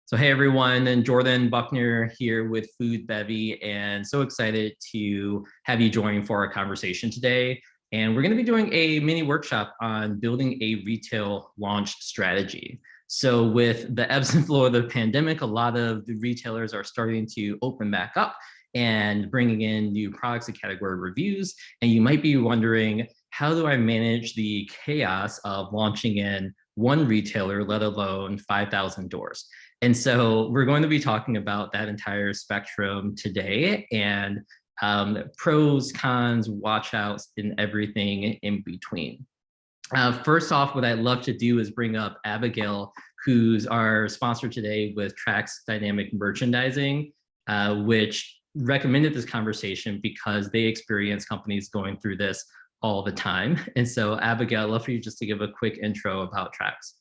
So hey everyone, and Jordan Buckner here with Food Bevy, and so excited to have you join for our conversation today. And we're going to be doing a mini workshop on building a retail launch strategy. So with the ebbs and flow of the pandemic, a lot of the retailers are starting to open back up and bringing in new products and category reviews. And you might be wondering, how do I manage the chaos of launching in one retailer, let alone 5,000 doors? And so we're going to be talking about that entire spectrum today, and pros, cons, watch outs, and everything in between. First off, what I'd love to do is bring up Abigail, who's our sponsor today with Trax Dynamic Merchandising, which recommended this conversation because they experience companies going through this all the time. And so Abigail, I'd love for you just to give a quick intro about Trax.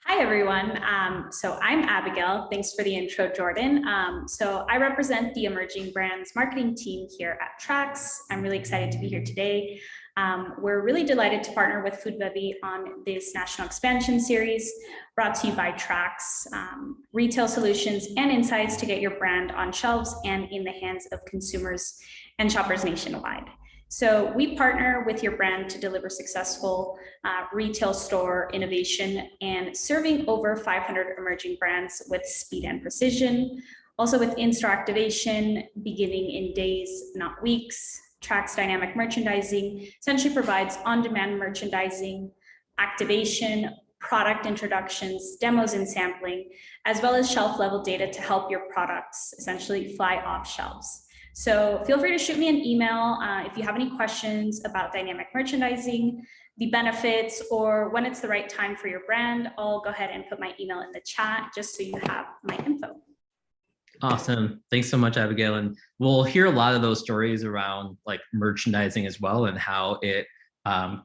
Hi, everyone. So I'm Abigail. Thanks for the intro, Jordan. So I represent the emerging brands marketing team here at Trax. I'm really excited to be here today. We're really delighted to partner with Food Bevy on this national expansion series brought to you by Trax, retail solutions and insights to get your brand on shelves and in the hands of consumers and shoppers nationwide. So we partner with your brand to deliver successful retail store innovation and serving over 500 emerging brands with speed and precision. Also with in-store activation, beginning in days, not weeks. Trax Dynamic Merchandising essentially provides on-demand merchandising, activation, product introductions, demos and sampling, as well as shelf-level data to help your products essentially fly off shelves. So feel free to shoot me an email if you have any questions about dynamic merchandising, the benefits, or when it's the right time for your brand. I'll go ahead and put my email in the chat just so you have my info. Awesome. Thanks so much, Abigail. And we'll hear a lot of those stories around like merchandising as well, and how it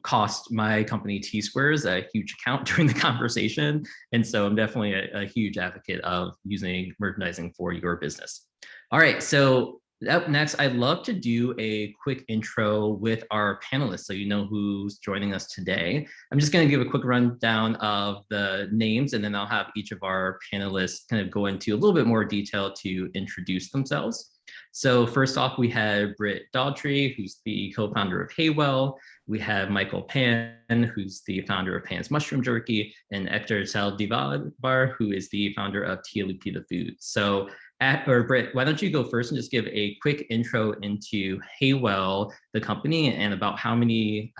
cost my company T-Squares a huge account during the conversation. And so I'm definitely a huge advocate of using merchandising for your business. All right, so up next, I'd love to do a quick intro with our panelists so you know who's joining us today. I'm just going to give a quick rundown of the names, and then I'll have each of our panelists kind of go into a little bit more detail to introduce themselves. So first off, we have Britt Dougherty, who's the co-founder of Heywell. We have Michael Pan, who's the founder of Pan's Mushroom Jerky, and Hector Saldivar, who is the founder of Lupita Foods. So Britt, why don't you go first and just give a quick intro into Heywell, the company, and about how many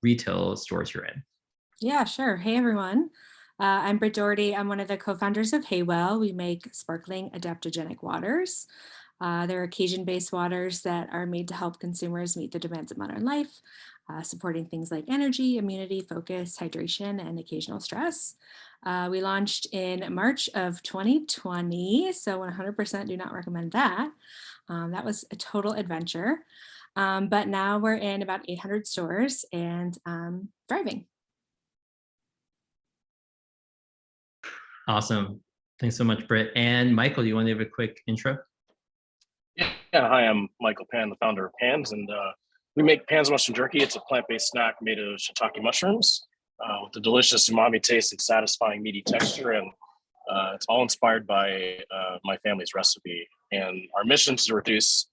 retail stores you're in. Yeah, sure. Hey, everyone. I'm Britt Dougherty. I'm one of the co-founders of Heywell. We make sparkling adaptogenic waters. They're occasion-based waters that are made to help consumers meet the demands of modern life, supporting things like energy, immunity, focus, hydration, and occasional stress. We launched in March of 2020, so 100% do not recommend that. That was a total adventure, but now we're in about 800 stores and thriving. Awesome. Thanks so much, Britt. And Michael, do you want to give a quick intro? Yeah, hi, I'm Michael Pan, the founder of Pans, and we make Pan's Mushroom Jerky. It's a plant-based snack made of shiitake mushrooms with the delicious umami taste and satisfying meaty texture, and it's all inspired by my family's recipe. And our mission is to reduce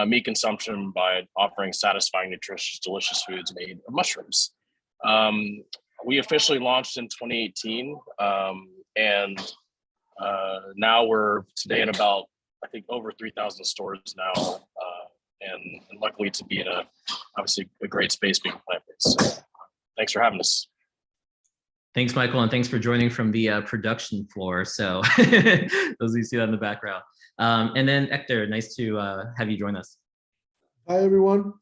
meat consumption by offering satisfying, nutritious, delicious foods made of mushrooms. We officially launched in 2018, and now we're today in about, I think, over 3,000 stores now, and luckily to be in obviously a great space being plant-based. So thanks for having us. Thanks, Michael, and thanks for joining from the production floor. So those of you see that in the background. And then Hector, nice to have you join us. Hi, everyone.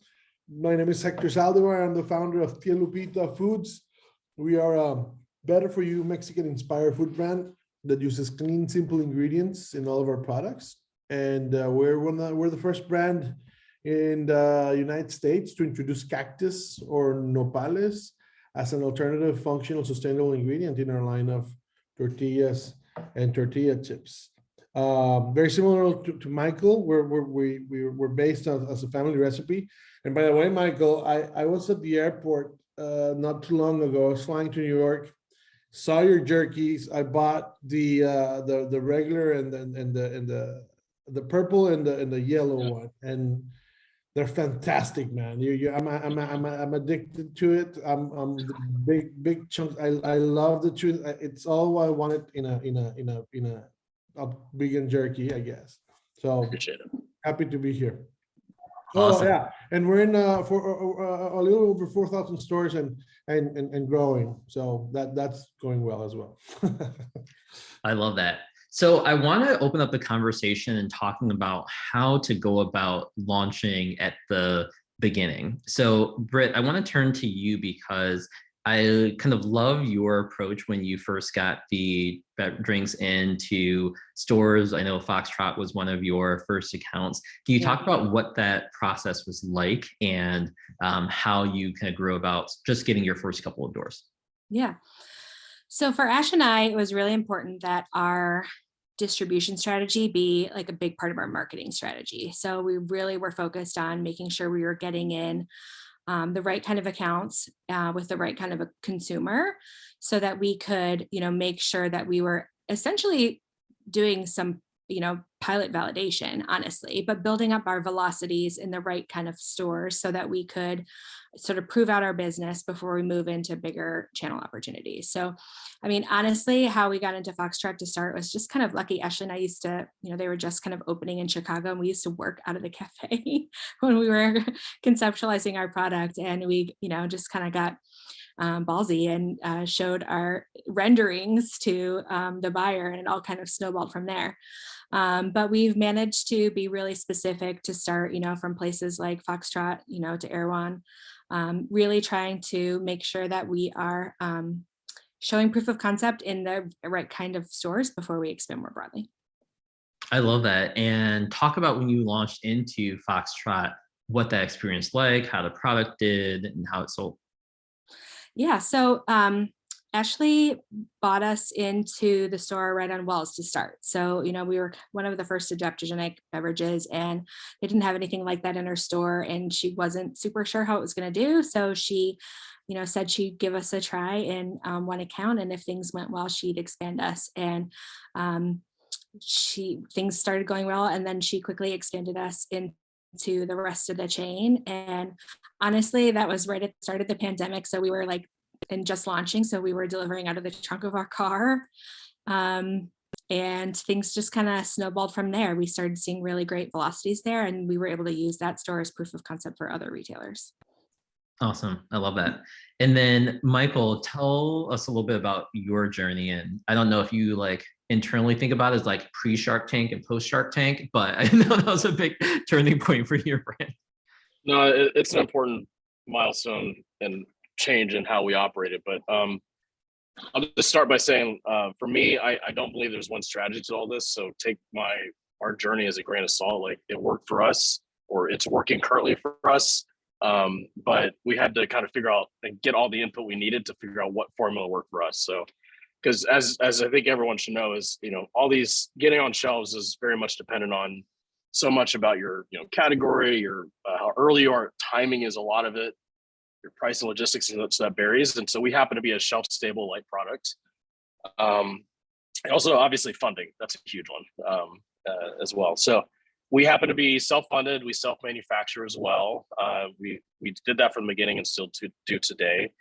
My name is Hector Saldivar. I'm the founder of Lupita Foods. We are a better-for-you Mexican-inspired food brand that uses clean, simple ingredients in all of our products. And we're the first brand in the United States to introduce cactus or nopales as an alternative, functional, sustainable ingredient in our line of tortillas and tortilla chips. Very similar to Michael, we're based as a family recipe. And by the way, Michael, I was at the airport not too long ago. I was flying to New York, saw your jerkies. I bought the regular and the purple and the yellow one, and they're fantastic, man. I'm addicted to it. I'm big chunks. I love the truth. It's all I wanted in a vegan jerky, I guess. So Appreciate it. happy to be here. Awesome. Oh yeah, and we're in for a little over 4,000 stores and growing. So that's going well as well. I love that. So I want to open up the conversation and talking about how to go about launching at the beginning. So Britt, I want to turn to you because I kind of love your approach when you first got the drinks into stores. I know Foxtrot was one of your first accounts. Can you talk about what that process was like and how you kind of grew about just getting your first couple of doors? Yeah. So for Ash and I, it was really important that our distribution strategy be like a big part of our marketing strategy. So we really were focused on making sure we were getting in the right kind of accounts with the right kind of a consumer so that we could, make sure that we were essentially doing some, pilot validation, honestly, but building up our velocities in the right kind of stores so that we could sort of prove out our business before we move into bigger channel opportunities. So, I mean, honestly, how we got into Foxtrot to start was just kind of lucky. Ashley and I used to, they were just kind of opening in Chicago, and we used to work out of the cafe when we were conceptualizing our product. And we, just kind of got ballsy and showed our renderings to the buyer, and it all kind of snowballed from there. But we've managed to be really specific to start, from places like Foxtrot, to Erewhon, really trying to make sure that we are showing proof of concept in the right kind of stores before we expand more broadly. I love that. And talk about when you launched into Foxtrot, what that experience like, how the product did, and how it sold. Yeah. So Ashley bought us into the store right on Wells to start. So, we were one of the first adaptogenic beverages, and they didn't have anything like that in her store, and she wasn't super sure how it was going to do. So she, said she'd give us a try in one account, and if things went well, she'd expand us. And things started going well, and then she quickly expanded us into the rest of the chain. And honestly, that was right at the start of the pandemic. So we were and just launching. So we were delivering out of the trunk of our car. And things just kind of snowballed from there. We started seeing really great velocities there, and we were able to use that store as proof of concept for other retailers. Awesome. I love that. And then Michael, tell us a little bit about your journey. And I don't know if you internally think about it as pre-Shark Tank and post-Shark Tank, but I know that was a big turning point for your brand. No, it's an important milestone and change in how we operated. But I'll just start by saying, for me, I don't believe there's one strategy to all this. So take our journey as a grain of salt. It worked for us, or it's working currently for us. But we had to kind of figure out and get all the input we needed to figure out what formula worked for us. So, because as I think everyone should know is, all these getting on shelves is very much dependent on so much about your, category, your how early you are. Timing is a lot of it. Your price and logistics, and so that varies. And so we happen to be a shelf stable light product. And also obviously funding, that's a huge one as well. So we happen to be self-funded. We self-manufacture as well. We did that from the beginning and still do today.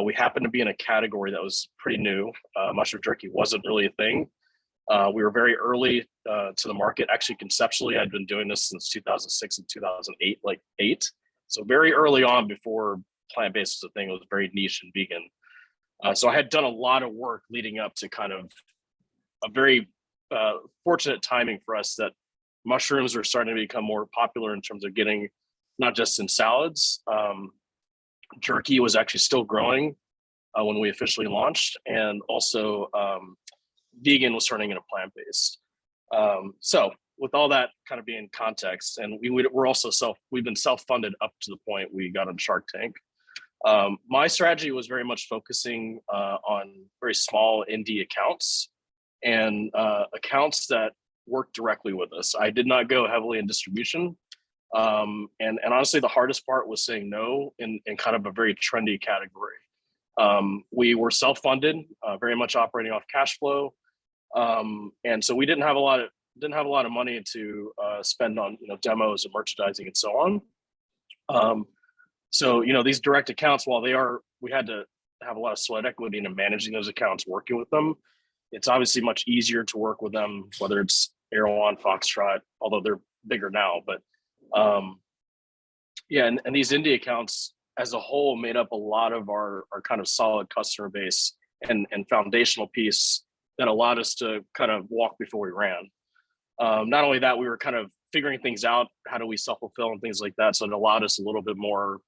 We happen to be in a category that was pretty new. Mushroom jerky wasn't really a thing. We were very early to the market. Actually, conceptually, I'd been doing this since 2006 and 2008, So very early on, before plant-based was a thing, it was very niche and vegan. So I had done a lot of work leading up to kind of a very fortunate timing for us that mushrooms were starting to become more popular in terms of getting, not just in salads. Jerky was actually still growing when we officially launched, and also vegan was turning into plant-based. So with all that kind of being context, and we've been self-funded up to the point we got on Shark Tank. My strategy was very much focusing on very small indie accounts and accounts that work directly with us. I did not go heavily in distribution. And honestly, the hardest part was saying no in kind of a very trendy category. We were self-funded, very much operating off cash flow. And so we didn't have a lot of money to spend on, demos and merchandising and so on. So, these direct accounts, while we had to have a lot of sweat equity into managing those accounts, working with them. It's obviously much easier to work with them, whether it's Airwan, Foxtrot, although they're bigger now. But and these indie accounts as a whole made up a lot of our kind of solid customer base and foundational piece that allowed us to kind of walk before we ran. Not only that, we were kind of figuring things out, how do we self-fulfill and things like that. So it allowed us a little bit more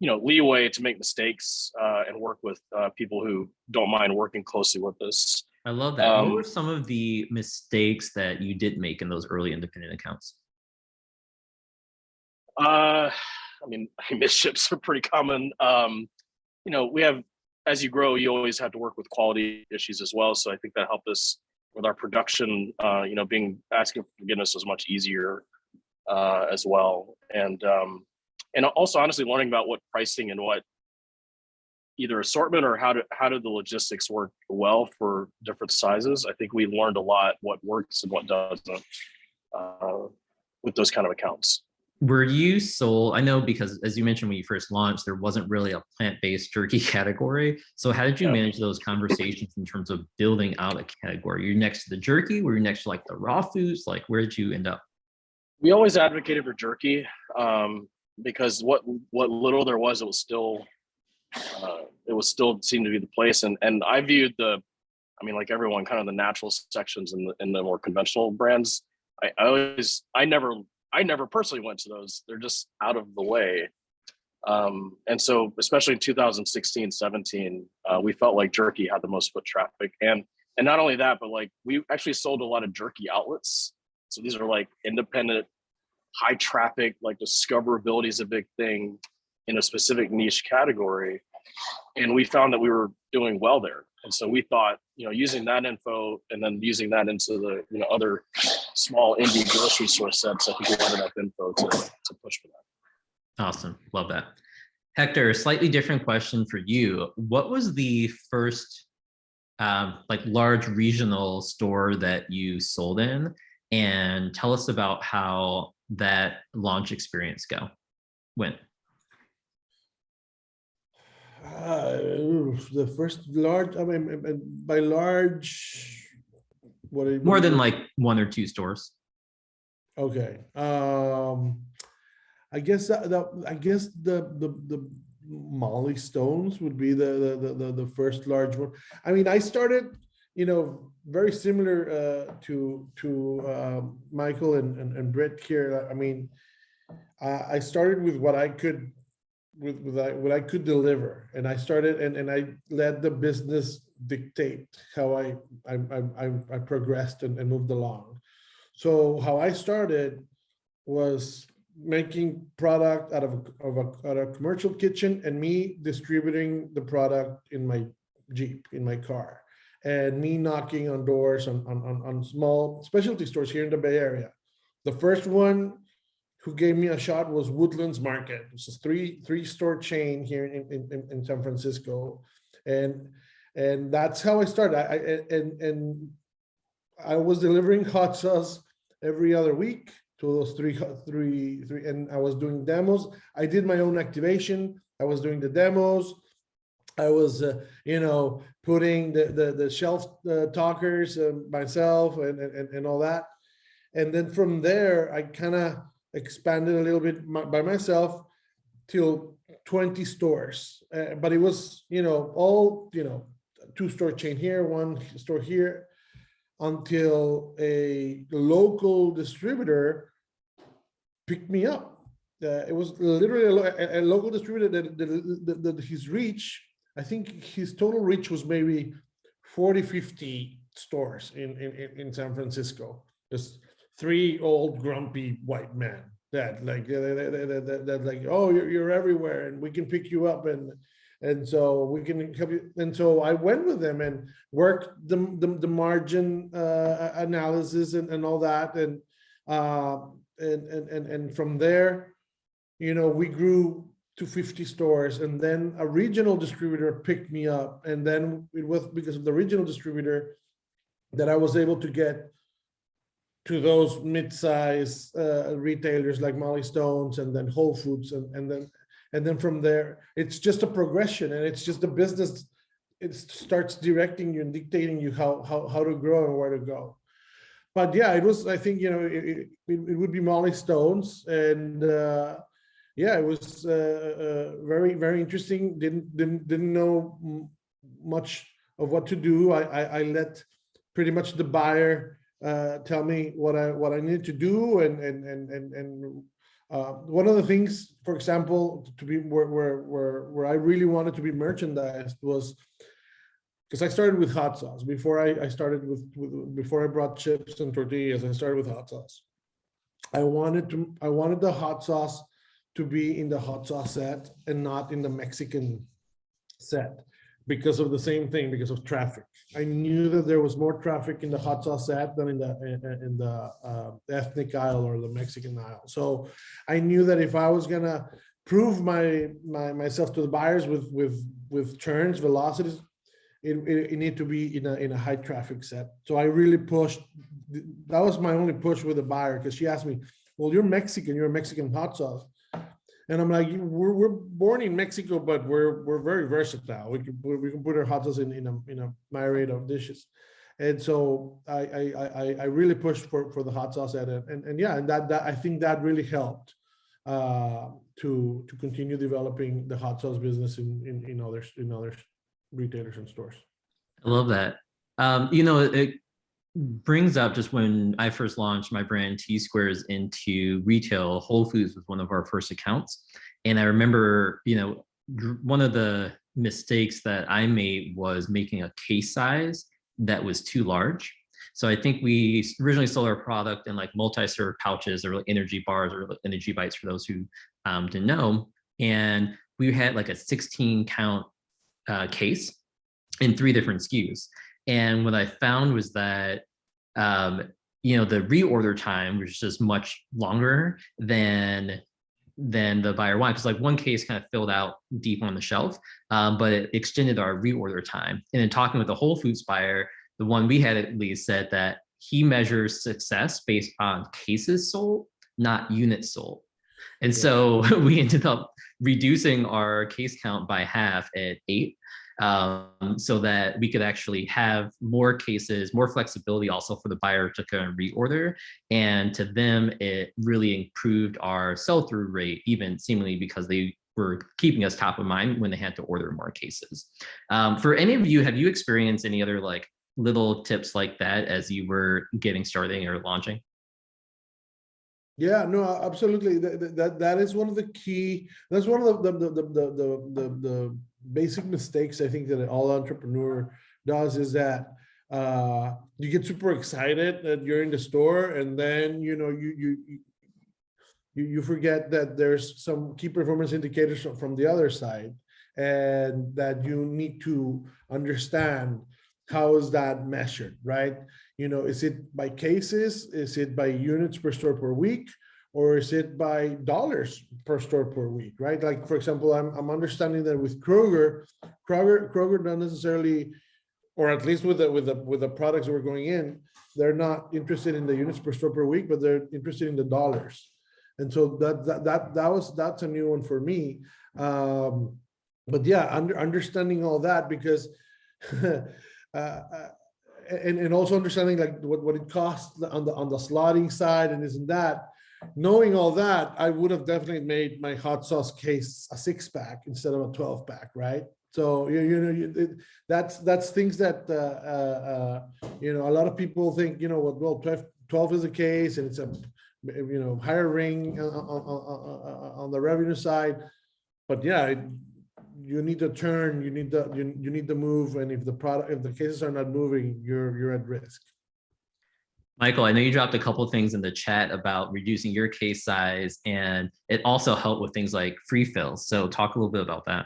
leeway to make mistakes and work with people who don't mind working closely with us. I love that. What were some of the mistakes that you did make in those early independent accounts? Misships are pretty common. We have, as you grow, you always have to work with quality issues as well. So I think that helped us with our production, asking for forgiveness was much easier as well. And also honestly learning about what pricing and what either assortment or how did the logistics work well for different sizes. I think we learned a lot what works and what doesn't with those kind of accounts. Were you sold? I know because as you mentioned when you first launched, there wasn't really a plant-based jerky category. So how did you manage those conversations in terms of building out a category? You're next to the jerky? Were you next to like the raw foods? Like where did you end up? We always advocated for jerky. Because what little there was, it was still seemed to be the place. And I viewed like everyone, kind of the natural sections in the more conventional brands. I never personally went to those. They're just out of the way. And so especially in 2016, 17, we felt like jerky had the most foot traffic. And not only that, but like we actually sold a lot of jerky outlets. So these are like independent, high traffic, like discoverability is a big thing in a specific niche category. And we found that we were doing well there. And so we thought, using that info and then using that into the, other small indie grocery store sets, I think we had enough info to push for that. Awesome. Love that. Hector, slightly different question for you. What was the first large regional store that you sold in? And tell us about how that launch experience went. The first large, by large, more than like one or two stores. Okay. I guess the Molly Stones would be the first large one. I started, very similar to Michael and Britt here. I started with what I could what I could deliver, and I started and I let the business dictate how I progressed and moved along. So how I started was making product out of a commercial kitchen and me distributing the product in my Jeep, in my car, and me knocking on doors on small specialty stores here in the Bay Area. The first one who gave me a shot was Woodlands Market. It's a three store chain here in San Francisco, and that's how I started. I was delivering hot sauce every other week to those three, and I was doing demos. I did my own activation. I was doing the demos. I was, putting the shelf talkers myself and all that. And then from there, I kind of expanded a little bit by myself till 20 stores. But it was, all, two-store chain here, one store here, until a local distributor picked me up. It was literally a local distributor that his reach, I think his total reach was maybe 40, 50 stores in San Francisco. Just three old grumpy white men that oh, you're everywhere and we can pick you up and so we can help you. And so I went with them and worked the margin analysis and all that, and from there, we grew to 50 stores, and then a regional distributor picked me up, and then it was because of the regional distributor that I was able to get to those mid-size retailers like Molly Stone's and then Whole Foods, and then from there it's just a progression, and it's just the business. It starts directing you and dictating you how to grow and where to go. But yeah, it was, I think, you know, it would be Molly Stone's, and yeah, it was very, very interesting. Didn't know much of what to do. I let pretty much the buyer tell me what I needed to do, and one of the things, for example, to be where I really wanted to be merchandised was because I started with hot sauce before I started before I brought chips and tortillas. I started with hot sauce. I wanted the hot sauce to be in the hot sauce set and not in the Mexican set, because of the same thing, because of traffic. I knew that there was more traffic in the hot sauce set than in the ethnic aisle or the Mexican aisle. So I knew that if I was gonna prove myself to the buyers with turns, velocities, it needed to be in a high traffic set. So I really pushed. That was my only push with the buyer, because she asked me, "Well, you're Mexican. You're a Mexican hot sauce." And I'm like, we're born in Mexico, but we're very versatile. We can put our hot sauce in a myriad of dishes. And so I really pushed for the hot sauce at it. And yeah, and that I think that really helped to continue developing the hot sauce business in other retailers and stores. I love that. You know, it brings up just when I first launched my brand T Squares into retail, Whole Foods was one of our first accounts. And I remember, you know, one of the mistakes that I made was making a case size that was too large. So I think we originally sold our product in like multi-serve pouches or like energy bars or energy bites for those who didn't know. And we had like a 16 count case in 3 different SKUs. And what I found was that, you know, the reorder time was just much longer than the buyer wanted, because like one case kind of filled out deep on the shelf, but it extended our reorder time. And in talking with the Whole Foods buyer, the one we had at least said that he measures success based on cases sold, not units sold. And so we ended up reducing our case count by half at 8. So that we could actually have more cases, more flexibility also for the buyer to kind of reorder. And to them, it really improved our sell-through rate, even seemingly because they were keeping us top of mind when they had to order more cases. For any of you, have you experienced any other like little tips like that as you were getting started or launching? Yeah, no, absolutely. That is one of the key. That's one of the basic mistakes I think that all entrepreneur does, is that you get super excited that you're in the store, and then you know you forget that there's some key performance indicators from the other side, and that you need to understand how is that measured, right? You know, is it by cases? Is it by units per store per week? Or is it by dollars per store per week, right? Like, for example, I'm understanding that with Kroger not necessarily, or at least with the products that we're going in, they're not interested in the units per store per week, but they're interested in the dollars. And so that's a new one for me. But yeah, understanding all that, because and also understanding like what it costs on the slotting side and isn't that. Knowing all that, I would have definitely made my hot sauce case a 6-pack instead of a 12-pack, right? So that's things that you know, a lot of people think, you know, well 12 is a case and it's a, you know, higher ring on the revenue side, but yeah, you need to turn, you need to move, and if the cases are not moving, you're at risk. Michael, I know you dropped a couple of things in the chat about reducing your case size, and it also helped with things like free fills. So talk a little bit about that.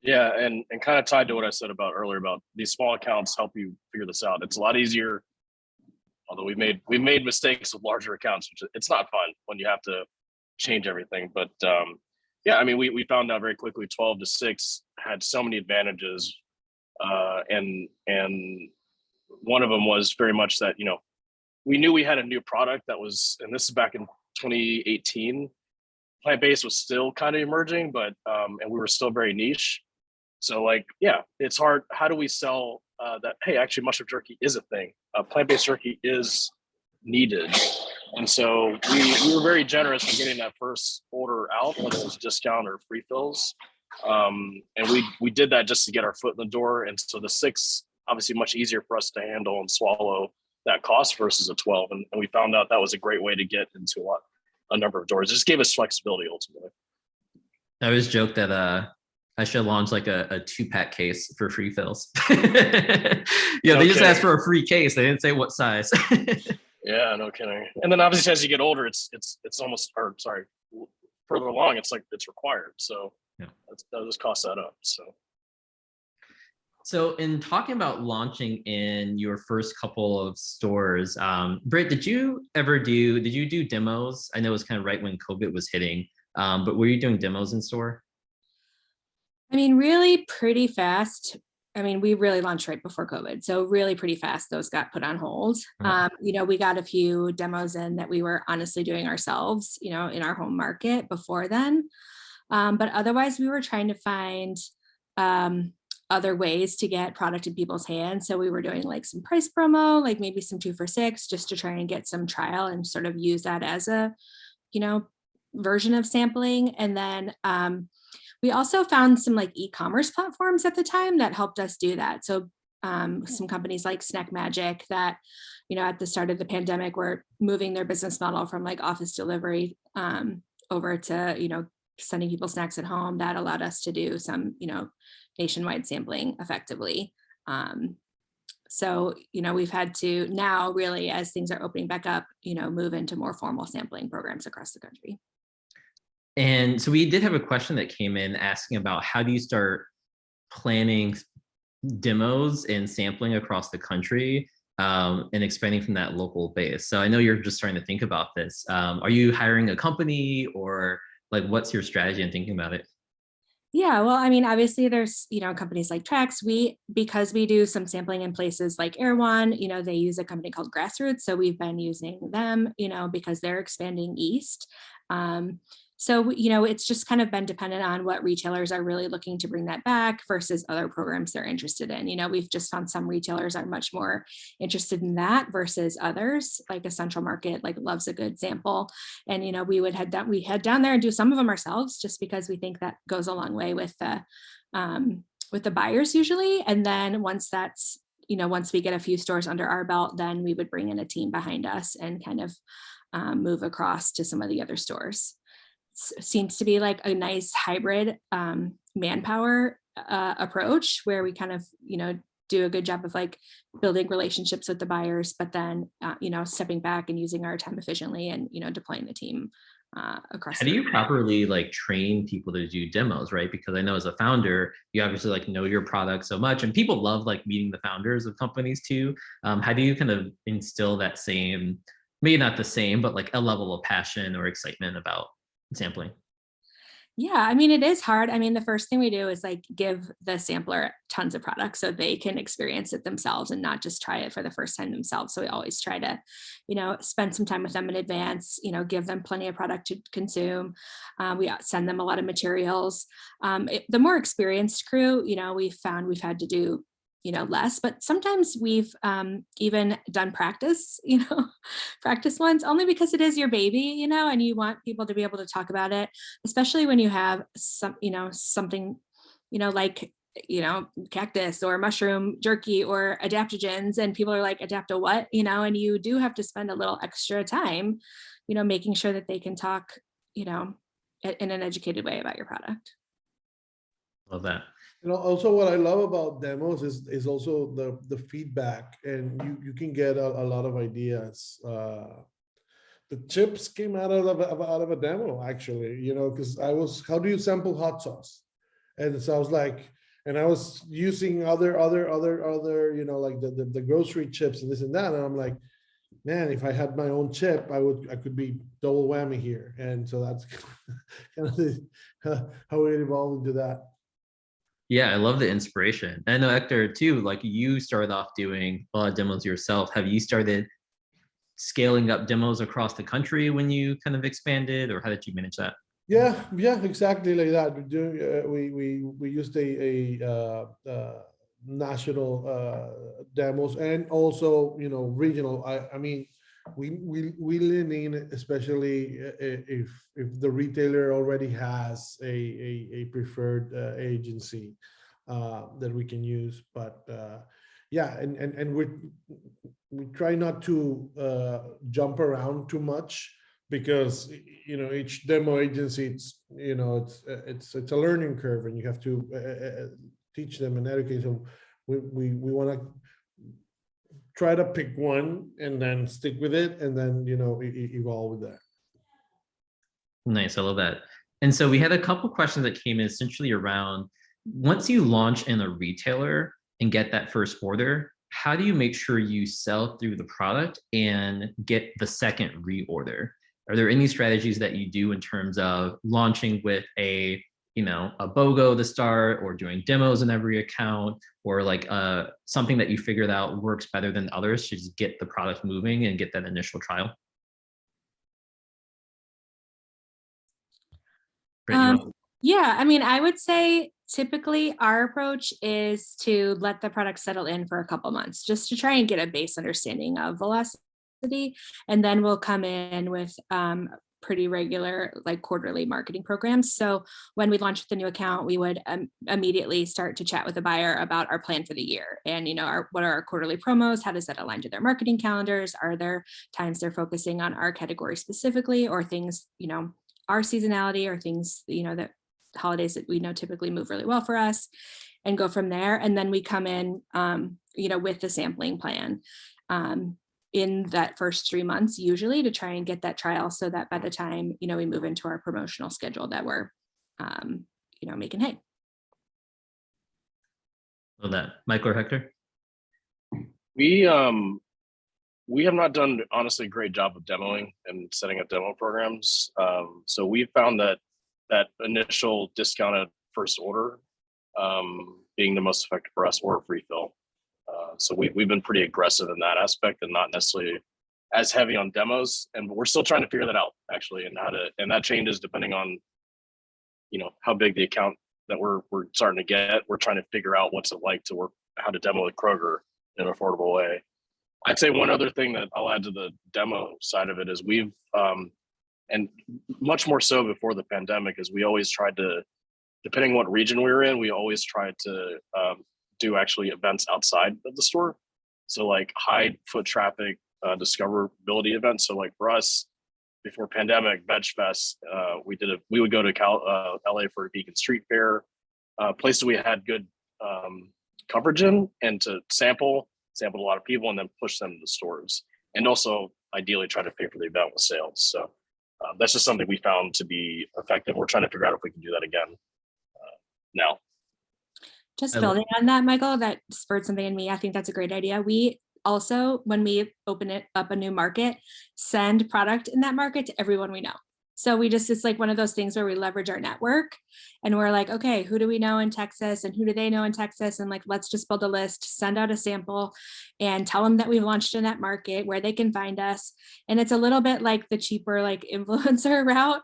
Yeah, and kind of tied to what I said about earlier about these small accounts help you figure this out. It's a lot easier, although we've made mistakes with larger accounts, which it's not fun when you have to change everything. But yeah, I mean, we found out very quickly 12-6 had so many advantages. And one of them was very much that, we knew we had a new product that was, and this is back in 2018, plant-based was still kind of emerging, but, and we were still very niche. So like, yeah, it's hard. How do we sell that, hey, actually mushroom jerky is a thing. Plant-based jerky is needed. And so we were very generous in getting that first order out, whether it was discount or free fills. And we did that just to get our foot in the door. And so the 6, obviously much easier for us to handle and swallow that cost versus a 12. And we found out that was a great way to get into a number of doors. It just gave us flexibility ultimately. I always joke that I should launch like a 2-pack case for free fills. They just asked for a free case. They didn't say what size. Yeah, no kidding. And then obviously as you get older, it's almost, or sorry, further along, it's like it's required. So yeah, that just costs that up. So in talking about launching in your first couple of stores, Britt, did you do demos? I know it was kind of right when COVID was hitting, but were you doing demos in store? I mean, really pretty fast. I mean, we really launched right before COVID. So really pretty fast, those got put on hold. We got a few demos in that we were honestly doing ourselves, in our home market before then. But otherwise we were trying to find other ways to get product in people's hands. So we were doing like some price promo, like maybe some 2 for $6, just to try and get some trial and sort of use that as a, version of sampling. And then we also found some like e-commerce platforms at the time that helped us do that. So some companies like Snack Magic that, at the start of the pandemic were moving their business model from like office delivery over to, sending people snacks at home. That allowed us to do some, nationwide sampling effectively. So, we've had to now really, as things are opening back up, move into more formal sampling programs across the country. And so we did have a question that came in asking about how do you start planning demos and sampling across the country and expanding from that local base. So I know you're just starting to think about this. Are you hiring a company or like what's your strategy in thinking about it? Yeah, well, I mean, obviously there's, companies like Trax. Because we do some sampling in places like Erewhon, they use a company called Grassroots. So we've been using them, because they're expanding east. So, it's just kind of been dependent on what retailers are really looking to bring that back versus other programs they're interested in. We've just found some retailers are much more interested in that versus others, like a Central Market, like loves a good sample. And, we head down there and do some of them ourselves just because we think that goes a long way with the buyers usually. And then once that's, once we get a few stores under our belt, then we would bring in a team behind us and kind of move across to some of the other stores. Seems to be like a nice hybrid manpower approach where we kind of, do a good job of like building relationships with the buyers, but then, stepping back and using our time efficiently and, deploying the team across. How do you properly like train people to do demos, right? Because I know as a founder, you obviously like know your product so much and people love like meeting the founders of companies too. How do you kind of instill that same, maybe not the same, but like a level of passion or excitement about sampling? Yeah, I mean, it is hard. I mean, the first thing we do is like give the sampler tons of products so they can experience it themselves and not just try it for the first time themselves. So we always try to, spend some time with them in advance, give them plenty of product to consume. We send them a lot of materials. The more experienced crew, we've found we've had to do less, but sometimes we've even done practice ones only because it is your baby, and you want people to be able to talk about it, especially when you have something, like, cactus or mushroom jerky or adaptogens and people are like, adapto what, and you do have to spend a little extra time, making sure that they can talk, in an educated way about your product. Love that. Also what I love about demos is also the feedback, and you can get a lot of ideas. The chips came out of a demo actually, because how do you sample hot sauce? And so I was like, and I was using other, like the grocery chips and this and that, and I'm like, man, if I had my own chip, I could be double whammy here. And so that's kind of how it evolved into that. Yeah, I love the inspiration. And I know Hector too, like you started off doing a lot of demos yourself. Have you started scaling up demos across the country when you kind of expanded, or how did you manage that? Yeah, exactly like that. We used a national demos, and also regional. I mean, we lean in, especially if the retailer already has a preferred agency that we can use. But yeah, and we try not to jump around too much, because each demo agency, it's a learning curve, and you have to teach them and educate them. We want to try to pick one and then stick with it, and then evolve with that. Nice, I love that. And so we had a couple questions that came in essentially around, once you launch in a retailer and get that first order, how do you make sure you sell through the product and get the second reorder? Are there any strategies that you do in terms of launching with a BOGO to start, or doing demos in every account, or like something that you figured out works better than others to just get the product moving and get that initial trial? Yeah, I mean, I would say typically our approach is to let the product settle in for a couple months, just to try and get a base understanding of velocity. And then we'll come in with pretty regular, like quarterly marketing programs. So when we launch with the new account, we would immediately start to chat with the buyer about our plan for the year. And, what are our quarterly promos? How does that align to their marketing calendars? Are there times they're focusing on our category specifically, or things, our seasonality, or things, that holidays that we know typically move really well for us, and go from there. And then we come in, with the sampling plan in that first 3 months, usually, to try and get that trial, so that by the time, we move into our promotional schedule, that we're, making hay. Love that. Michael or Hector? We have not done, honestly, a great job of demoing and setting up demo programs. So we found that initial discounted first order being the most effective for us, or a free fill. So we've been pretty aggressive in that aspect, and not necessarily as heavy on demos. And we're still trying to figure that out, actually, and that changes depending on how big the account that we're starting to get. We're trying to figure out what's it like to work, how to demo with Kroger in an affordable way. I'd say one other thing that I'll add to the demo side of it is we've, and much more so before the pandemic, is we always tried to, depending what region we were in, we always tried to do actually events outside of the store. So like high foot traffic discoverability events. So like for us, before pandemic, Veg Fest, we would go to LA for a Beacon Street Fair, places we had good coverage in, and to sample a lot of people and then push them to the stores, and also ideally try to pay for the event with sales. So that's just something we found to be effective. We're trying to figure out if we can do that again now. Just building on that, Michael, that spurred something in me. I think that's a great idea. We also, when we open it up a new market, send product in that market to everyone we know. So it's like one of those things where we leverage our network, and we're like, okay, who do we know in Texas, and who do they know in Texas? And like, let's just build a list, send out a sample, and tell them that we've launched in that market, where they can find us. And it's a little bit like the cheaper, like influencer route,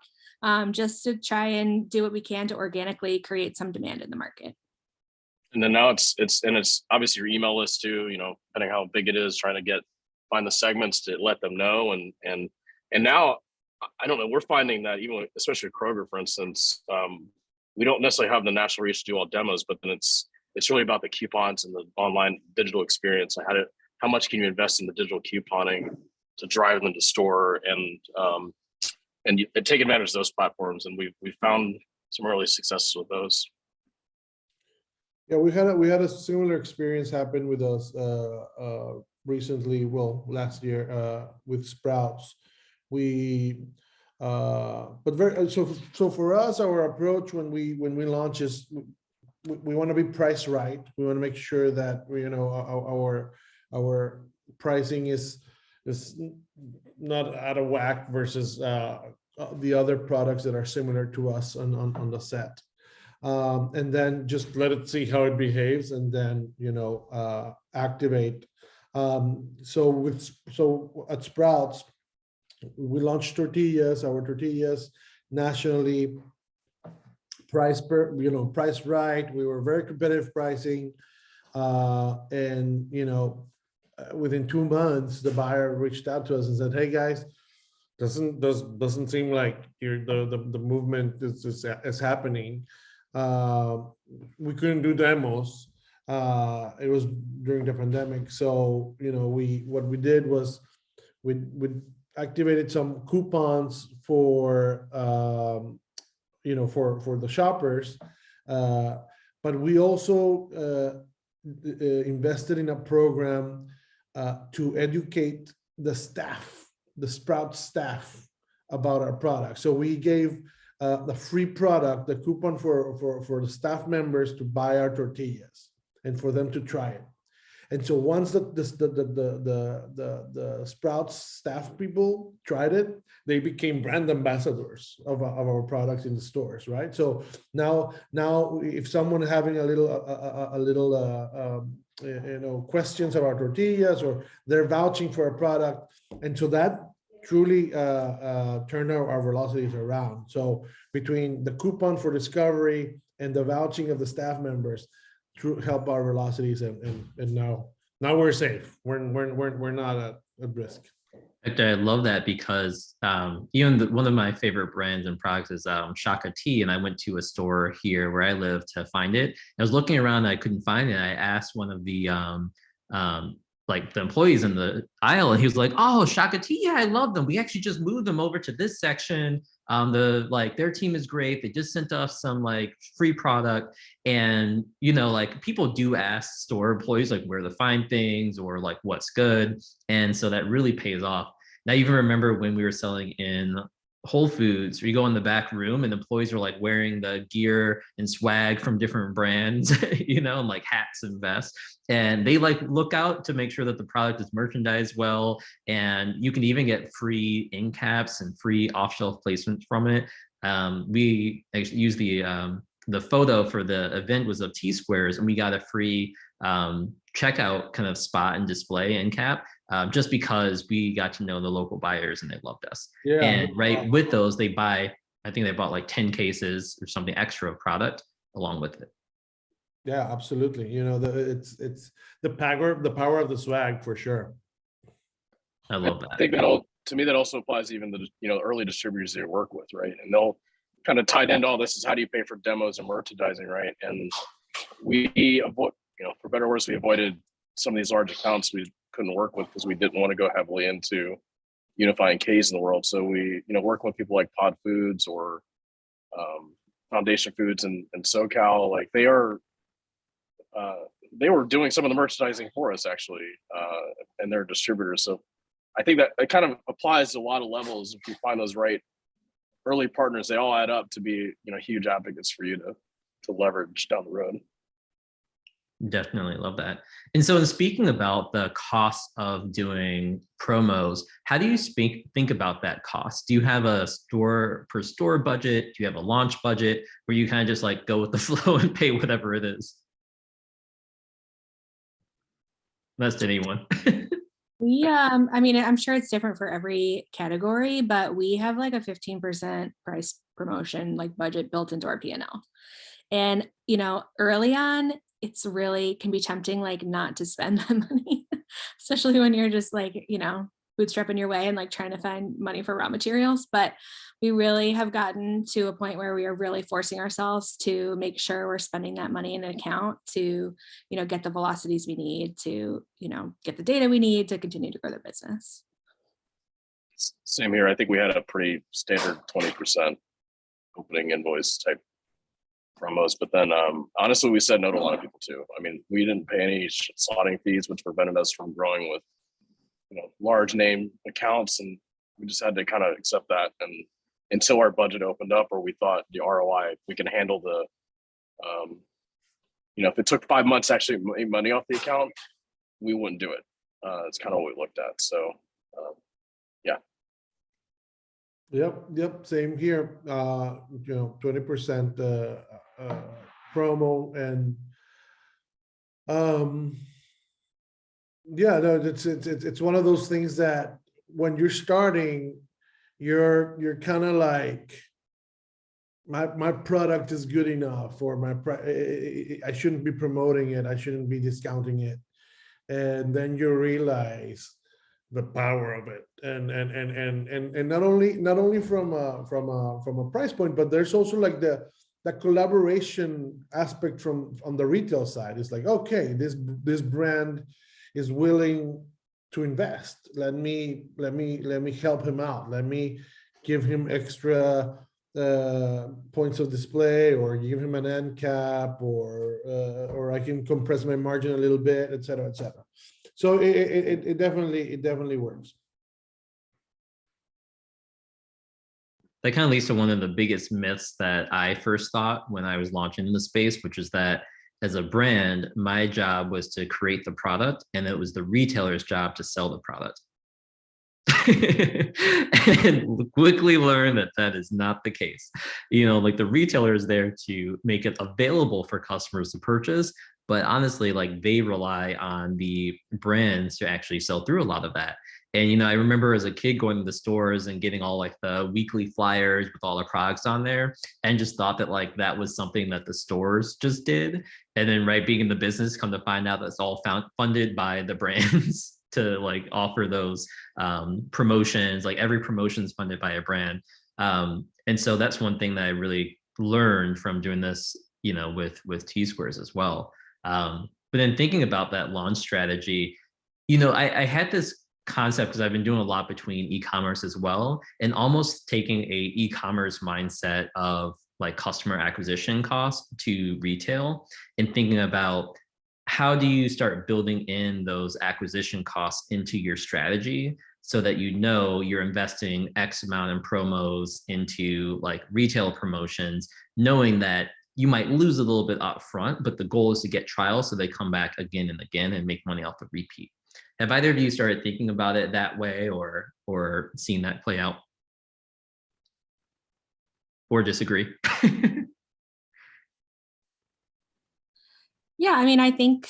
just to try and do what we can to organically create some demand in the market. And then now it's obviously your email list too, depending how big it is, trying to find the segments to let them know. And now, I don't know, we're finding that even, especially Kroger, for instance, we don't necessarily have the national reach to do all demos, but then it's really about the coupons and the online digital experience. How much can you invest in the digital couponing to drive them to store and take advantage of those platforms. And we've found some early successes with those. Yeah, we had a similar experience happen with us recently. Well, last year with Sprouts. So for us, our approach when we launch is we want to be priced right. We want to make sure that our pricing is not out of whack versus the other products that are similar to us on the set. And then just let it see how it behaves, and then, you know, activate. So at Sprouts, we launched tortillas, our tortillas nationally, priced right. We were very competitive pricing, and, you know, within 2 months, the buyer reached out to us and said, "Hey guys, doesn't seem like the movement is happening." We couldn't do demos. It was during the pandemic, so, you know, what we did was we activated some coupons for you know, for the shoppers, but we also invested in a program to educate the staff, the Sprout staff, about our product. So we gave the free product, the coupon for the staff members to buy our tortillas and for them to try it. And so once the Sprouts staff people tried it, they became brand ambassadors of our products in the stores, right? So now if someone having a little you know, questions about tortillas, or they're vouching for a product, and so that truly turned our velocities around. So between the coupon for discovery and the vouching of the staff members, help our velocities, and now we're safe. We're not at risk. I love that, because even one of my favorite brands and products is Shaka Tea, and I went to a store here where I live to find it. I was looking around, and I couldn't find it. I asked one of the like the employees in the aisle, and he was like, "Oh, Shaka Tea, yeah, I love them. We actually just moved them over to this section. Their team is great. They just sent us some like free product." And, you know, like people do ask store employees like where to find things, or like what's good. And so that really pays off. Now, I even remember when we were selling in Whole Foods, we go in the back room and employees are like wearing the gear and swag from different brands, you know, and like hats and vests. And they like look out to make sure that the product is merchandised well. And you can even get free end caps and free off-shelf placements from it. We actually used the photo for the event was of T-squares, and we got a free checkout kind of spot and display end cap, just because we got to know the local buyers and they loved us. Yeah. And right with those, I think they bought like 10 cases or something extra of product along with it. Yeah, absolutely. You know, it's the power of the swag, for sure. I love that. I think to me, that also applies even to, you know, early distributors they work with, right? And they'll kind of tied into all this is how do you pay for demos and merchandising, right? And we avoid, you know, for better or worse, we avoided some of these large accounts we couldn't work with because we didn't want to go heavily into unifying K's in the world. So we, you know, working with people like Pod Foods or Foundation Foods and SoCal, like they were doing some of the merchandising for us actually, and they're distributors. So I think that it kind of applies to a lot of levels. If you find those right early partners, they all add up to be, you know, huge advocates for you to leverage down the road. Definitely love that. And so in speaking about the cost of doing promos, how do you think about that cost? Do you have a store per store budget? Do you have a launch budget where you kind of just like go with the flow and pay whatever it is? That's to anyone. We, I mean, I'm sure it's different for every category, but we have like a 15% price promotion, like budget built into our P&L. And, you know, early on, it's really can be tempting, like not to spend that money, especially when you're just like, you know, bootstrapping your way and like trying to find money for raw materials. But we really have gotten to a point where we are really forcing ourselves to make sure we're spending that money in an account to, you know, get the velocities we need to, you know, get the data we need to continue to grow their business. Same here. I think we had a pretty standard 20% opening invoice type promos, but then honestly, we said no to a lot of people too. I mean, we didn't pay any slotting fees, which prevented us from growing with, you know, large name accounts, and we just had to kind of accept that. And until our budget opened up, or we thought the ROI, we can handle the, you know, if it took 5 months to actually make money off the account, we wouldn't do it. It's kind of what we looked at. So, yeah. Yep, same here. 20% promo, and yeah, no, it's one of those things that when you're starting, you're kind of like, my product is good enough, or I shouldn't be promoting it, I shouldn't be discounting it, and then you realize the power of it, and not only from a price point, but there's also like the collaboration aspect from on the retail side. It's like, okay, this brand is willing to invest. Let me help him out. Let me give him extra points of display, or give him an end cap, or I can compress my margin a little bit, et cetera, et cetera. So it definitely works. That kind of leads to one of the biggest myths that I first thought when I was launching in the space, which is that as a brand, my job was to create the product, and it was the retailer's job to sell the product. And quickly learn that that is not the case. Like the retailer is there to make it available for customers to purchase, but honestly, like they rely on the brands to actually sell through a lot of that. And I remember as a kid going to the stores and getting all like the weekly flyers with all the products on there, and just thought that like that was something that the stores just did. And then being in the business, come to find out that's all funded by the brands to like offer those promotions. Like every promotion is funded by a brand. And so that's one thing that I really learned from doing this, with T-Squares as well. But then thinking about that launch strategy, I had this concept, because I've been doing a lot between e-commerce as well, and almost taking a e-commerce mindset of like customer acquisition cost to retail, and thinking about how do you start building in those acquisition costs into your strategy, so that you're investing X amount in promos into like retail promotions, knowing that you might lose a little bit up front, but the goal is to get trials so they come back again and again and make money off the repeat. Have either of you started thinking about it that way, or seen that play out? Or disagree? Yeah, I mean, I think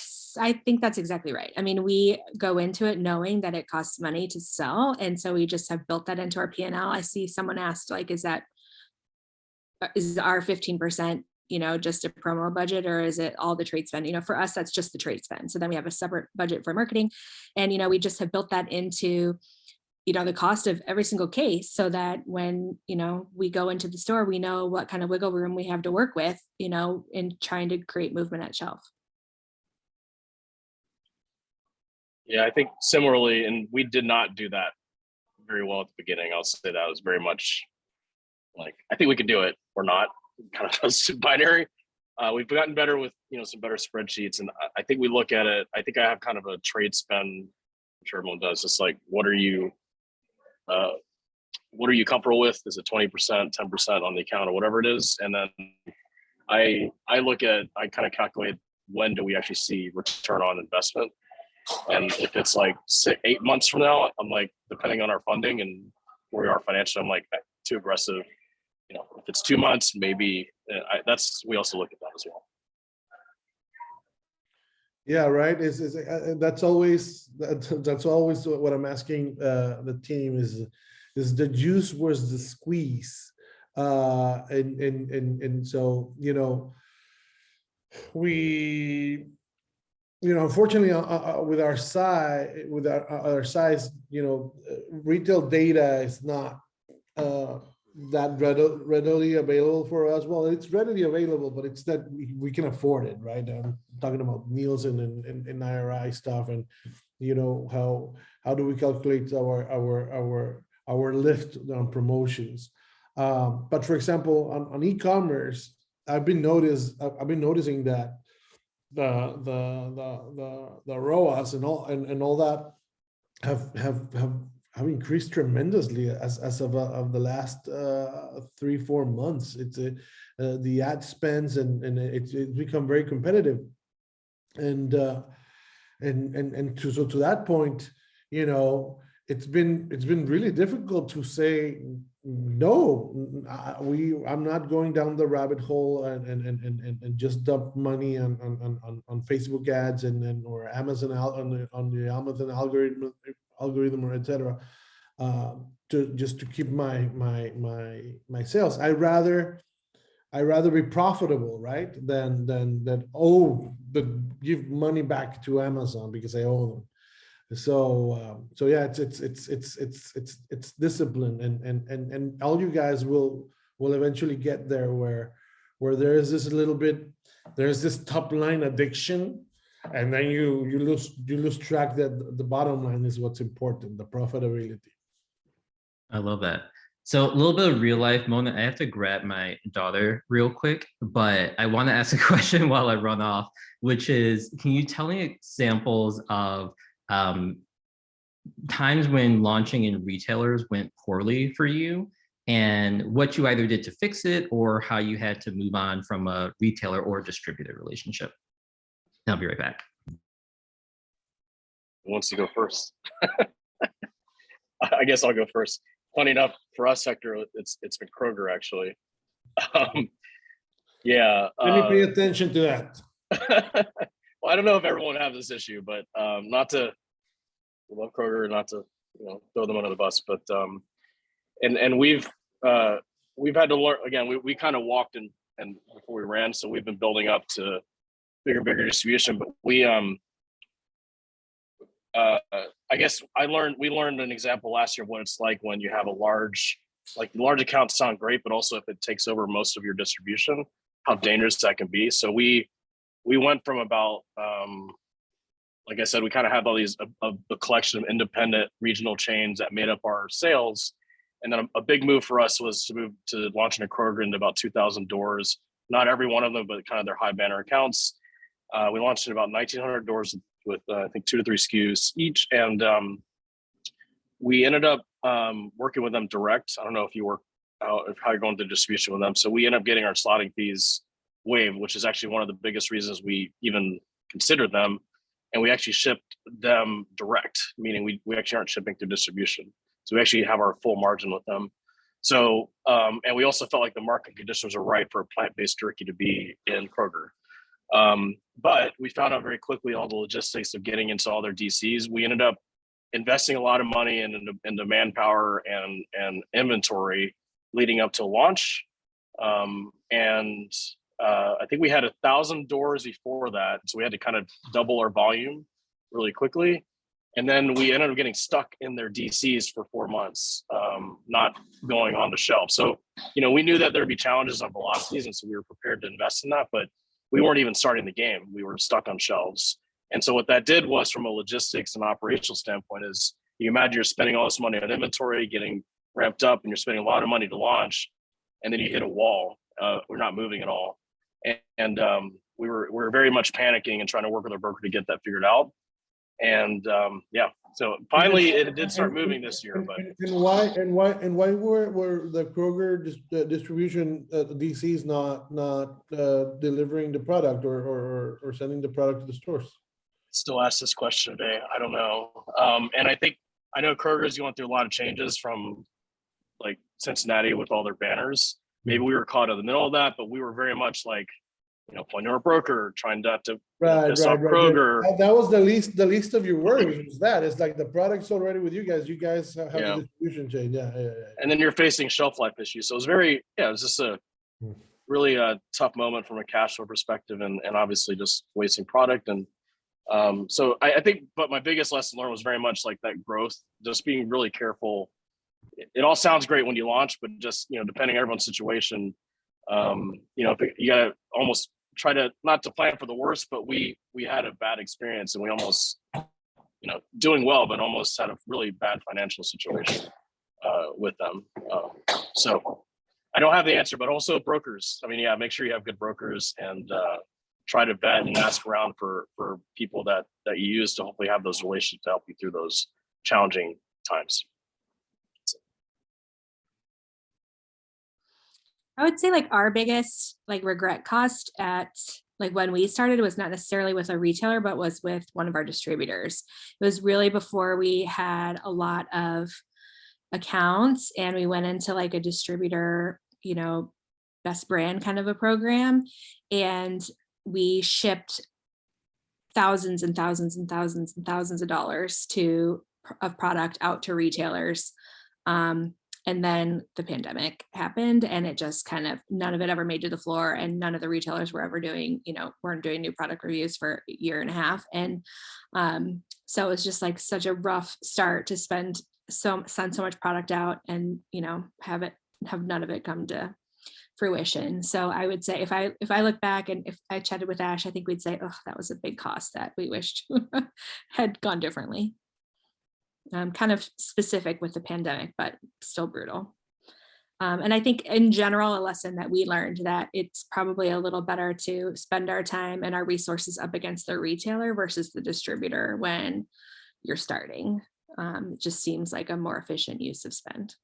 that's exactly right. I mean, we go into it knowing that it costs money to sell, and so we just have built that into our P&L. I see someone asked, like, is our 15%, just a promo budget, or is it all the trade spend? For us, that's just the trade spend. So then we have a separate budget for marketing, and we just have built that into the cost of every single case, so that when we go into the store, we know what kind of wiggle room we have to work with, in trying to create movement at shelf. Yeah, I think similarly, and we did not do that very well at the beginning. I'll say that was very much like, I think we could do it or not, kind of a binary. We've gotten better with some better spreadsheets, and I think we look at it. I think I have kind of a trade spend, I'm sure everyone does. It's like, what are you comfortable with? Is it 20%, 10% on the account, or whatever it is? And then I kind of calculate, when do we actually see return on investment? And if it's like 8 months from now, I'm like, depending on our funding and where we are financially, I'm like, too aggressive. If it's 2 months, maybe we also look at that as well. Yeah, right. That's always what I'm asking the team is the juice was the squeeze, and so we. Unfortunately, with our size, retail data is not that readily available for us. Well, it's readily available, but it's that we can afford it, right? I'm talking about Nielsen and IRI stuff, and how do we calculate our lift on promotions? But for example, on e-commerce, I've been noticing that the ROAS and all that have increased tremendously as of the last 3-4 months. It's the ad spends and it's become very competitive, and to that point, it's been really difficult to say no. I'm not going down the rabbit hole and just dump money on Facebook ads or Amazon on the Amazon algorithm or etc. To keep my sales. I rather be profitable, right? Than give money back to Amazon because I owe them. So yeah, it's discipline, and all you guys will eventually get there where there is this top line addiction, and then you lose track that the bottom line is what's important, the profitability. I love that. So a little bit of real life moment. I have to grab my daughter real quick, but I want to ask a question while I run off, which is, can you tell me examples of times when launching in retailers went poorly for you, and what you either did to fix it or how you had to move on from a retailer or distributor relationship? I'll be right back. Who wants to go first? I guess I'll go first. Funny enough, for us, Hector, it's been Kroger actually. Yeah. Let me pay attention to that. Well, I don't know if everyone has this issue, but not to love Kroger, not to throw them under the bus, but and we've had to learn again. We kind of walked and before we ran, so we've been building up to bigger distribution. But we I guess we learned an example last year of what it's like when you have a large accounts sound great, but also if it takes over most of your distribution, how dangerous that can be. So we went from about like I said, we kind of have all these a collection of independent regional chains that made up our sales, and then a big move for us was to move to launching a Kroger into about 2,000 doors. Not every one of them, but kind of their high banner accounts. We launched in about 1,900 doors with I think 2 to 3 SKUs each, and we ended up working with them direct. I don't know if you work out how you're going to distribution with them. So we ended up getting our slotting fees waived, which is actually one of the biggest reasons we even considered them. And we actually shipped them direct, meaning we actually aren't shipping through distribution. So we actually have our full margin with them. So and we also felt like the market conditions are right for a plant-based jerky to be in Kroger. But we found out very quickly all the logistics of getting into all their DCs. We ended up investing a lot of money into manpower and inventory leading up to launch. I think we had 1,000 doors before that. So we had to kind of double our volume really quickly. And then we ended up getting stuck in their DCs for 4 months, not going on the shelf. So, we knew that there'd be challenges on velocities. And so we were prepared to invest in that, but we weren't even starting the game. We were stuck on shelves. And so what that did was, from a logistics and operational standpoint, is you imagine you're spending all this money on inventory, getting ramped up, and you're spending a lot of money to launch, and then you hit a wall. We're not moving at all. And we were very much panicking and trying to work with our broker to get that figured out. And yeah, so finally it did start moving this year. But why were the Kroger distribution DCs not delivering the product or sending the product to the stores? Still ask this question today. I don't know. And I know Kroger's going through a lot of changes from like Cincinnati with all their banners. Maybe we were caught in the middle of that, but we were very much like, pointing to our broker, trying not to piss off Kroger. Right. That was the least of your worries. Was that it's like the product's already with you guys. You guys have the distribution chain. Yeah. And then you're facing shelf life issues. So it was just a really tough moment from a cash flow perspective, and obviously just wasting product. And so I think, but my biggest lesson learned was very much like that growth, just being really careful. It all sounds great when you launch, but just, depending on everyone's situation, you gotta almost try to not to plan for the worst, but we had a bad experience, and we almost, doing well, but almost had a really bad financial situation with them. So I don't have the answer, but also brokers. I mean, make sure you have good brokers, and try to vet and ask around for people that you use to hopefully have those relationships to help you through those challenging times. I would say like our biggest regret cost at like when we started, it was not necessarily with a retailer, but was with one of our distributors. It was really before we had a lot of accounts and we went into like a distributor, you know, best brand kind of a program. And we shipped thousands and thousands and thousands and thousands of dollars of product out to retailers. And then the pandemic happened and it just kind of, none of it ever made to the floor, and none of the retailers were ever doing, you know, weren't doing new product reviews for a year and a half. And so it was just like such a rough start to send so much product out and, you know, have none of it come to fruition. So I would say if I look back and if I chatted with Ash, I think we'd say, oh, that was a big cost that we wished had gone differently. Kind of specific with the pandemic, but still brutal. And I think in general, a lesson that we learned that it's probably a little better to spend our time and our resources up against the retailer versus the distributor when you're starting. It just seems like a more efficient use of spend.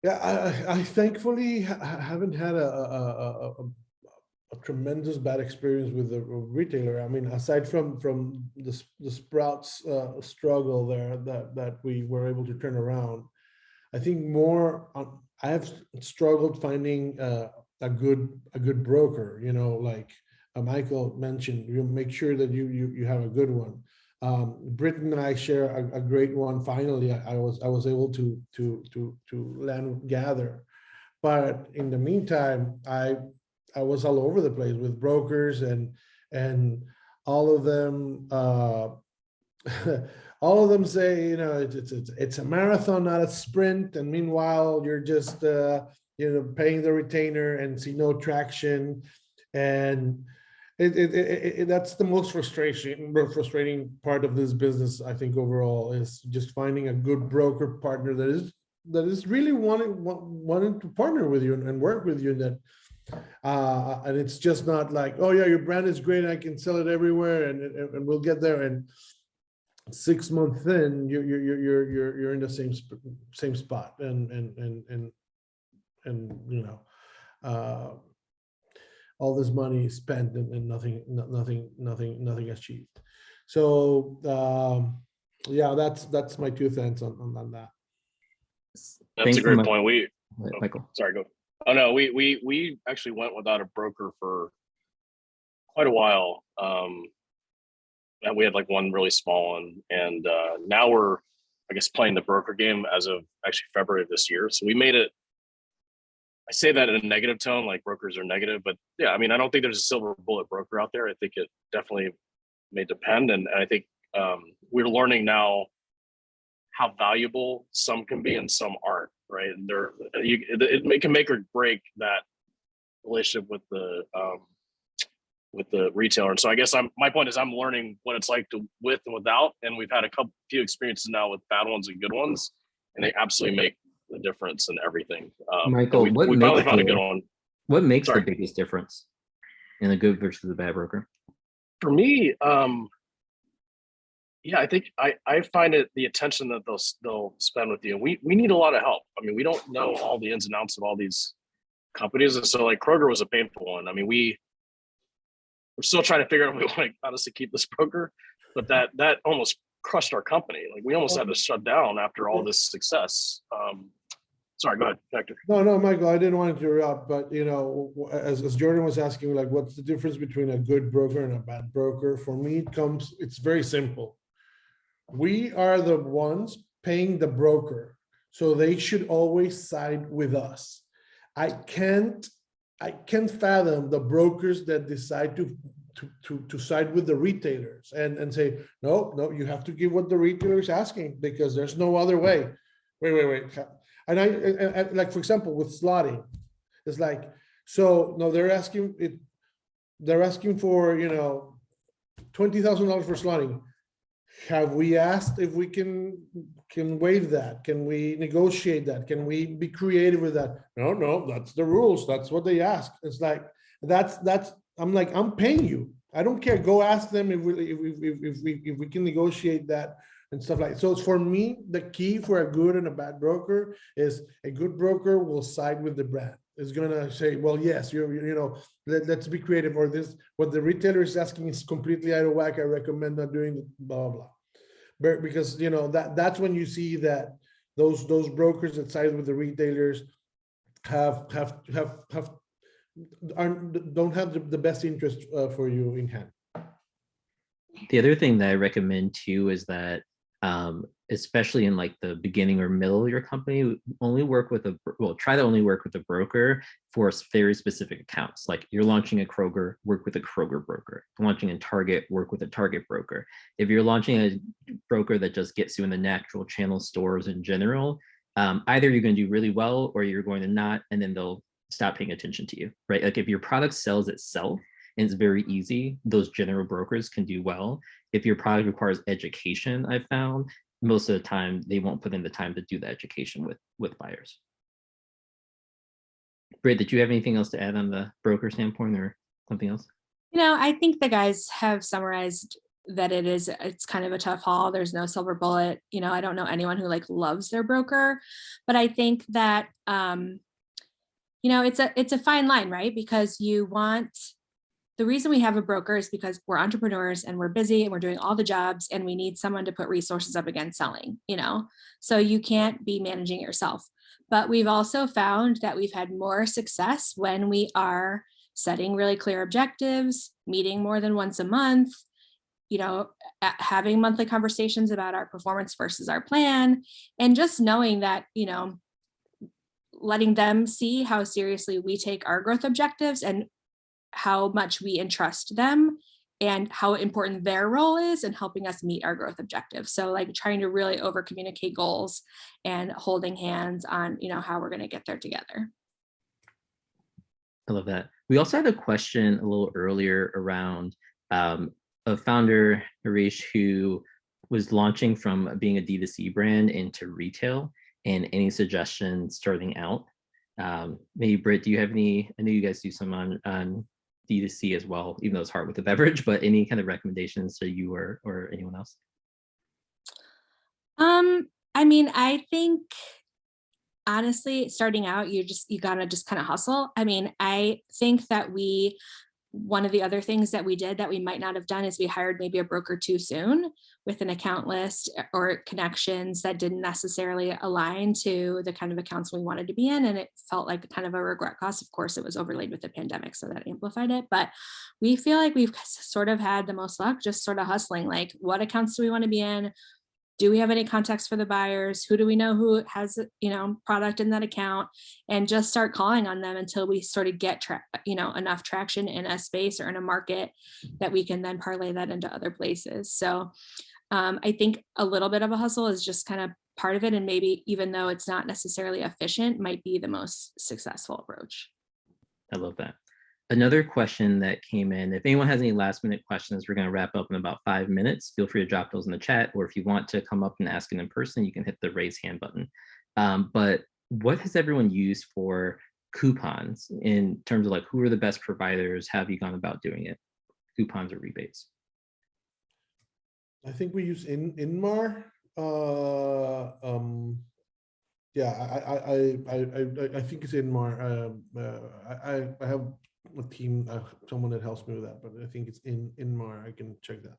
Yeah, I thankfully haven't had a tremendous bad experience with the retailer. I mean, aside from the Sprouts struggle there that we were able to turn around, I think more I have struggled finding a good broker. You know, like Michael mentioned, you make sure that you have a good one. Britt and I share a great one. Finally, I was able to gather, but in the meantime, I was all over the place with brokers and all of them say, you know, it's a marathon, not a sprint. And meanwhile, you're just you know, paying the retainer and see no traction. And that's the most frustrating part of this business, I think, overall, is just finding a good broker partner that is really wanting to partner with you and work with you. And it's just not like, oh yeah, your brand is great, I can sell it everywhere, and we'll get there. And 6 months in, you're in the same spot, and you know, all this money is spent and nothing achieved. So yeah, that's my 2 cents on that. That's a great point. Michael. Sorry, go. Oh no, we actually went without a broker for quite a while. And we had like one really small one, and now we're, I guess, playing the broker game as of actually February of this year. So we made it. I say that in a negative tone, like brokers are negative, but yeah, I mean, I don't think there's a silver bullet broker out there. I think it definitely may depend, and I think we're learning now how valuable some can be and some aren't. Right, and it can make or break that relationship with the retailer. And so I guess my point is I'm learning what it's like to with and without, and we've had few experiences now with bad ones and good ones, and they absolutely make the difference in everything. Michael, we finally found a good one. What makes the biggest difference in the good versus the bad broker? For me, yeah, I think I find it the attention that they'll spend with you. We need a lot of help. I mean, we don't know all the ins and outs of all these companies, and so like Kroger was a painful one. I mean, we're still trying to figure out if we want to honestly keep this broker, but that almost crushed our company. Like we almost had to shut down after all this success. Sorry, go ahead, Hector. No, Michael, I didn't want to interrupt, but you know, as Jordan was asking, like, what's the difference between a good broker and a bad broker? For me, it's very simple. We are the ones paying the broker, so they should always side with us. I can't fathom the brokers that decide to side with the retailers and say, no, you have to give what the retailer is asking because there's no other way. Wait. And I like, for example, with slotting, it's like, so no, they're asking for, you know, $20,000 for slotting. Have we asked if we can waive that? Can we negotiate that? Can we be creative with that? No, that's the rules. That's what they ask. It's like, I'm like, I'm paying you. I don't care. Go ask them if we can negotiate that and stuff like that. So for me, the key for a good and a bad broker is a good broker will side with the brand. is gonna say, well, yes, let's be creative, or this, what the retailer is asking is completely out of whack. I recommend not doing blah, blah, blah. But because, that's when you see that those brokers that side with the retailers don't have the best interest for you in hand. The other thing that I recommend too is that, especially in like the beginning or middle of your company, try to only work with a broker for very specific accounts. Like you're launching a Kroger, work with a Kroger broker. Launching a Target, work with a Target broker. If you're launching a broker that just gets you in the natural channel stores in general, either you're going to do really well or you're going to not, and then they'll stop paying attention to you, right? Like if your product sells itself, and it's very easy, those general brokers can do well. If your product requires education, I've found most of the time they won't put in the time to do the education with buyers. Britt, did you have anything else to add on the broker standpoint or something else? I think the guys have summarized that it's kind of a tough haul. There's no silver bullet. I don't know anyone who like loves their broker, but I think that it's a fine line, right? Because the reason we have a broker is because we're entrepreneurs and we're busy and we're doing all the jobs and we need someone to put resources up against selling, so you can't be managing it yourself. But we've also found that we've had more success when we are setting really clear objectives, meeting more than once a month, having monthly conversations about our performance versus our plan, and just knowing that, letting them see how seriously we take our growth objectives and how much we entrust them and how important their role is in helping us meet our growth objectives. So like trying to really over communicate goals and holding hands on, how we're going to get there together. I love that. We also had a question a little earlier around a founder, Harish, who was launching from being a D2C brand into retail, and any suggestions starting out. Maybe Britt, do you have any? I know you guys do some on D2C as well, even though it's hard with the beverage, but any kind of recommendations to you or anyone else? I think honestly, starting out, you gotta just kind of hustle. I think that one of the other things that we did that we might not have done is we hired maybe a broker too soon with an account list or connections that didn't necessarily align to the kind of accounts we wanted to be in. And it felt like kind of a regret cost. Of course, it was overlaid with the pandemic, so that amplified it. But we feel like we've sort of had the most luck just sort of hustling, like what accounts do we want to be in? Do we have any context for the buyers? Who do we know who has, product in that account? And just start calling on them until we sort of get, enough traction in a space or in a market that we can then parlay that into other places. So I think a little bit of a hustle is just kind of part of it. And maybe even though it's not necessarily efficient, might be the most successful approach. I love that. Another question that came in, if anyone has any last minute questions, we're going to wrap up in about 5 minutes. Feel free to drop those in the chat, or if you want to come up and ask it in person, you can hit the raise hand button. But what has everyone used for coupons in terms of like, who are the best providers? How have you gone about doing it? Coupons or rebates? I think we use Inmar. I think it's Inmar. I have a team, someone that helps me with that, but I think it's Inmar. I can check that.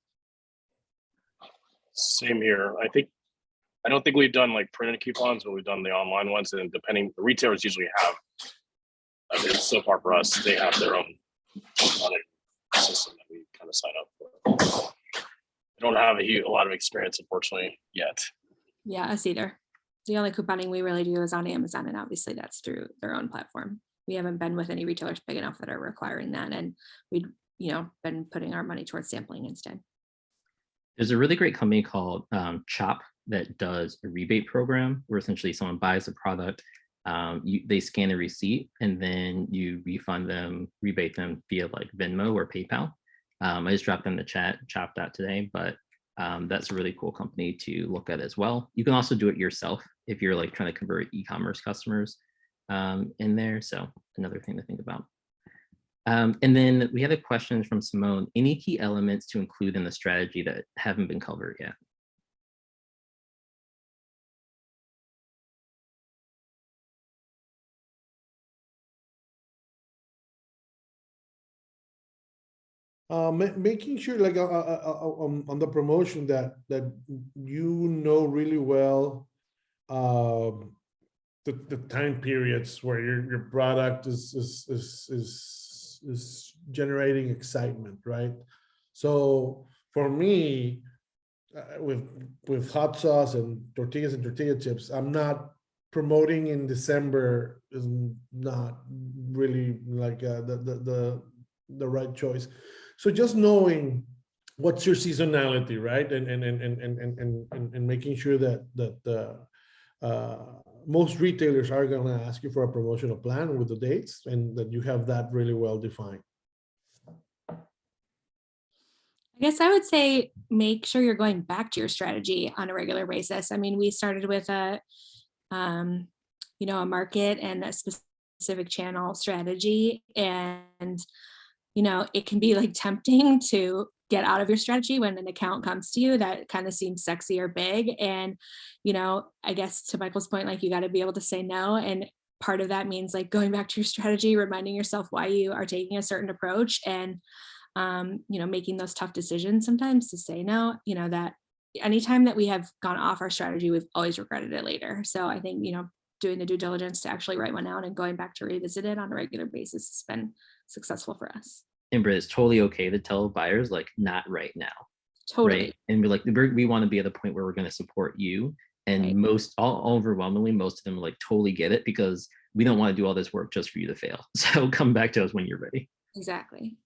Same here. I don't think we've done like printed coupons, but we've done the online ones, and depending, the retailers usually have, so far for us, they have their own system that we kind of sign up for. I don't have a lot of experience, unfortunately, yet. Yeah, us either. The only couponing we really do is on Amazon, and obviously that's through their own platform. We haven't been with any retailers big enough that are requiring that, and we'd been putting our money towards sampling instead. There's a really great company called Chop that does a rebate program where essentially someone buys a product, they scan a receipt, and then you refund them, rebate them via like Venmo or PayPal. I just dropped in the chat, chop.today, but that's a really cool company to look at as well. You can also do it yourself if you're like trying to convert e-commerce customers in there. So another thing to think about. And then we had a question from Simone. Any key elements to include in the strategy that haven't been covered yet? Making sure like on the promotion that you know really well the time periods where your product is generating excitement, right? So for me, with hot sauce and tortilla chips, I'm not promoting in December is not really like the right choice. So just knowing what's your seasonality, right? And making sure that most retailers are going to ask you for a promotional plan with the dates, and that you have that really well defined. I guess I would say make sure you're going back to your strategy on a regular basis. I mean, we started with a market and a specific channel strategy, and it can be like tempting to get out of your strategy when an account comes to you that kind of seems sexy or big. And I guess to Michael's point, like, you got to be able to say no, and part of that means like going back to your strategy, reminding yourself why you are taking a certain approach, and making those tough decisions sometimes to say no. That anytime that we have gone off our strategy, we've always regretted it later. So I think doing the due diligence to actually write one out and going back to revisit it on a regular basis has been successful for us. And Britt, it's totally okay to tell buyers like, not right now. Totally. Right? And be like, we want to be at the point where we're going to support you. And Right. overwhelmingly, most of them like totally get it, because we don't want to do all this work just for you to fail. So come back to us when you're ready. Exactly.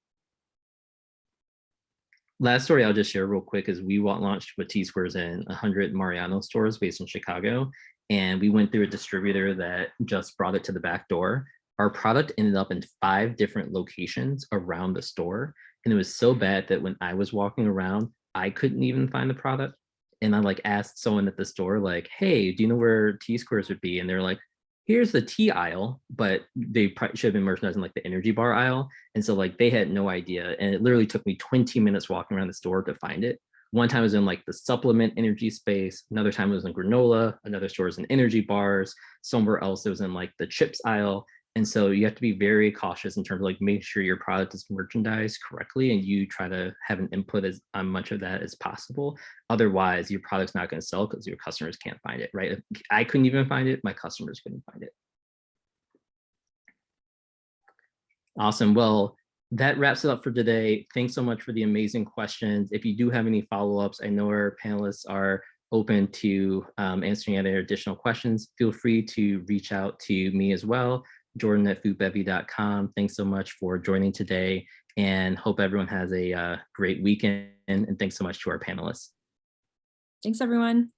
Last story I'll just share real quick is we launched with T-Squares in 100 Mariano stores based in Chicago. And we went through a distributor that just brought it to the back door. Our product ended up in 5 different locations around the store. And it was so bad that when I was walking around, I couldn't even find the product. And I like asked someone at the store, like, hey, do you know where T-Squares would be? And they're like, here's the tea aisle, but they probably should have been merchandising like the energy bar aisle. And so like they had no idea. And it literally took me 20 minutes walking around the store to find it. One time it was in like the supplement energy space. Another time it was in granola. Another store was in energy bars. Somewhere else it was in like the chips aisle. And so you have to be very cautious in terms of like making sure your product is merchandised correctly, and you try to have an input as on much of that as possible. Otherwise, your product's not going to sell because your customers can't find it, right? If I couldn't even find it, my customers couldn't find it. Awesome. Well, that wraps it up for today. Thanks so much for the amazing questions. If you do have any follow-ups, I know our panelists are open to answering other additional questions. Feel free to reach out to me as well, Jordan@foodbevy.com. Thanks so much for joining today, and hope everyone has a great weekend. And thanks so much to our panelists. Thanks, everyone.